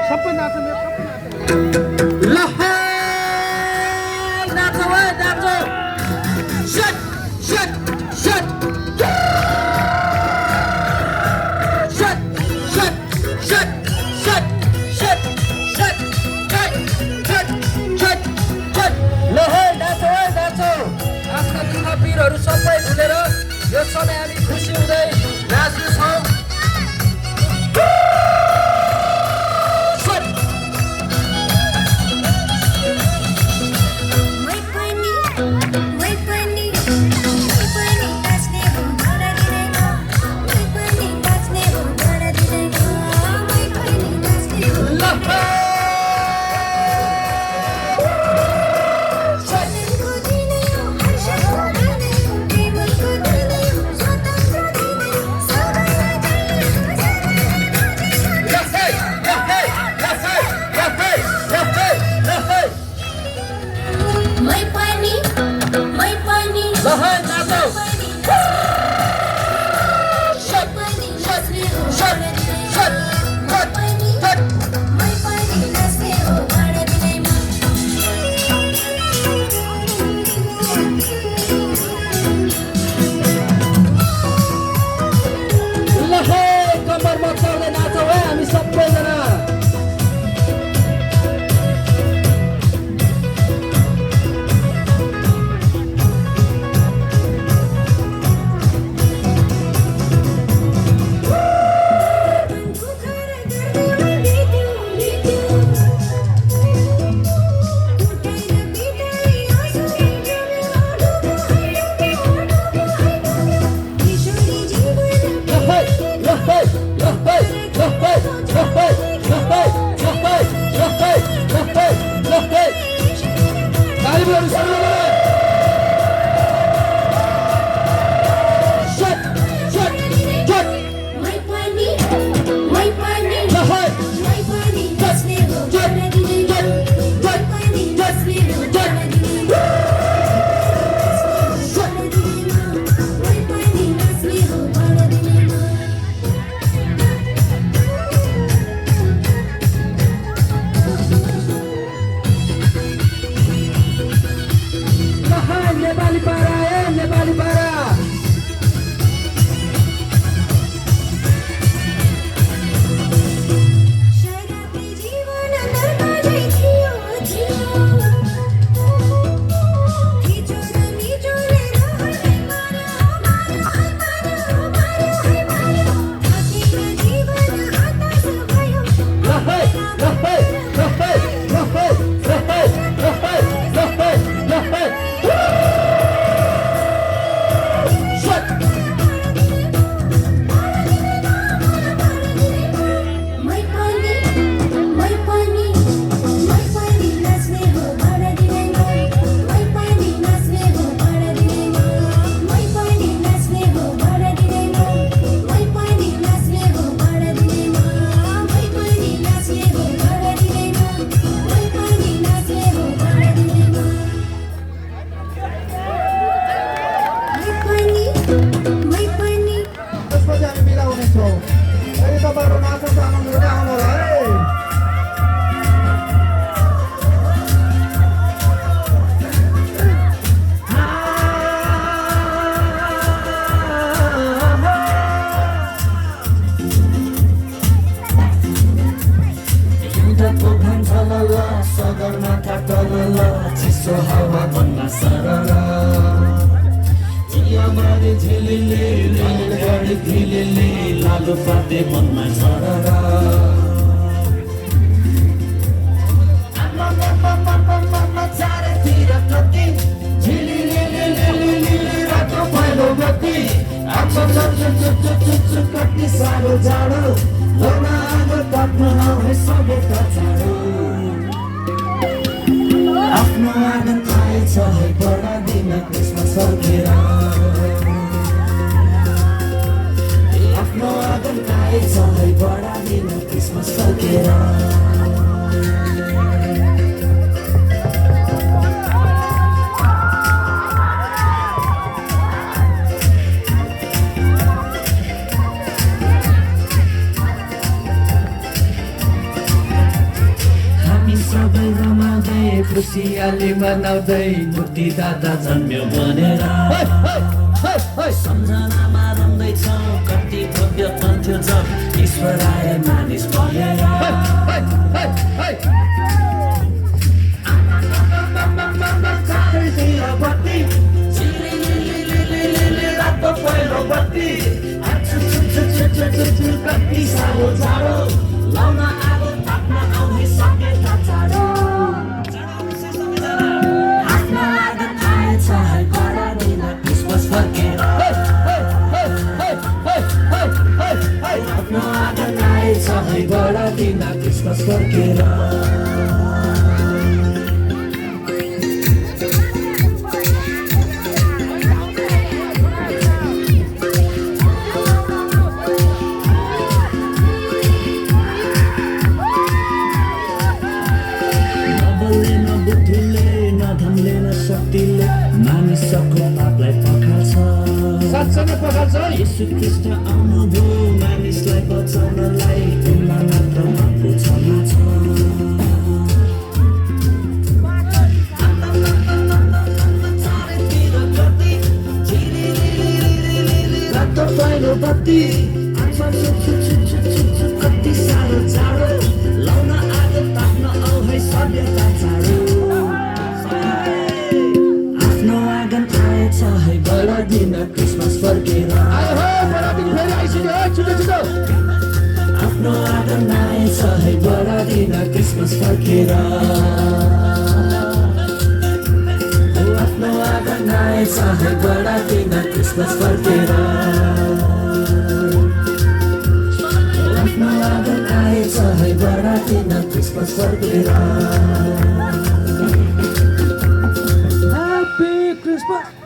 सबै नाच्ने ल हे नाचो है नाचो शट शट शट शट शट शट शट शट शट शट शट शट शट ल हे नाचो आफ्ना दुःख पीरहरू सबै भुलेर यो समय हामी खुसी हुँदै नाच्नेछौँ आफ्नो आँगन आएछ है बडा दिन क्रिसमस फर्केर आफ्नो आँगन आएछ है बडा दिन क्रिसमस फर्केर सबै रमाउँदै खुसियाली मनाउँदै मुक्ति दाता जन्म्यो भनेर सम्झनामा रम्दैछौँ कति भव्य पन्थ्यो जब ईश्वर आए मानिस बनेर रातो पहिलो बत्ती कति साह्रो जाडो लाउन आगो ताप्न आउने सकेका चाँडो आफ्नो आँगन आएछ है करादिन क्रिसमस फर्केर आफ्नो आँगन आएछ है बढादिन क्रिसमस फर्केर मानिसको पापलाई पखाल्छ साँच्चै पखाल्छ येशू ख्रीष्ट आउनुभयो मानिसलाई बचाउनलाई उनलाई मात्र माफु क्षमा छ रातो पहिलो बत्ती कति साह्रो जाडो लाउन आगो ताप्न आउ है सभ्यता चाँडो है बढादिन क्रिसमस फर्केर आफ्नो आँगन आएछ है बढादिन क्रिसमस फर्केर आफ्नो आँगन आएछ है बढादिन क्रिसमस फर्केर आफ्नो आँगन आएछ है बढादिन क्रिसमस फर्केर Happy Christmas!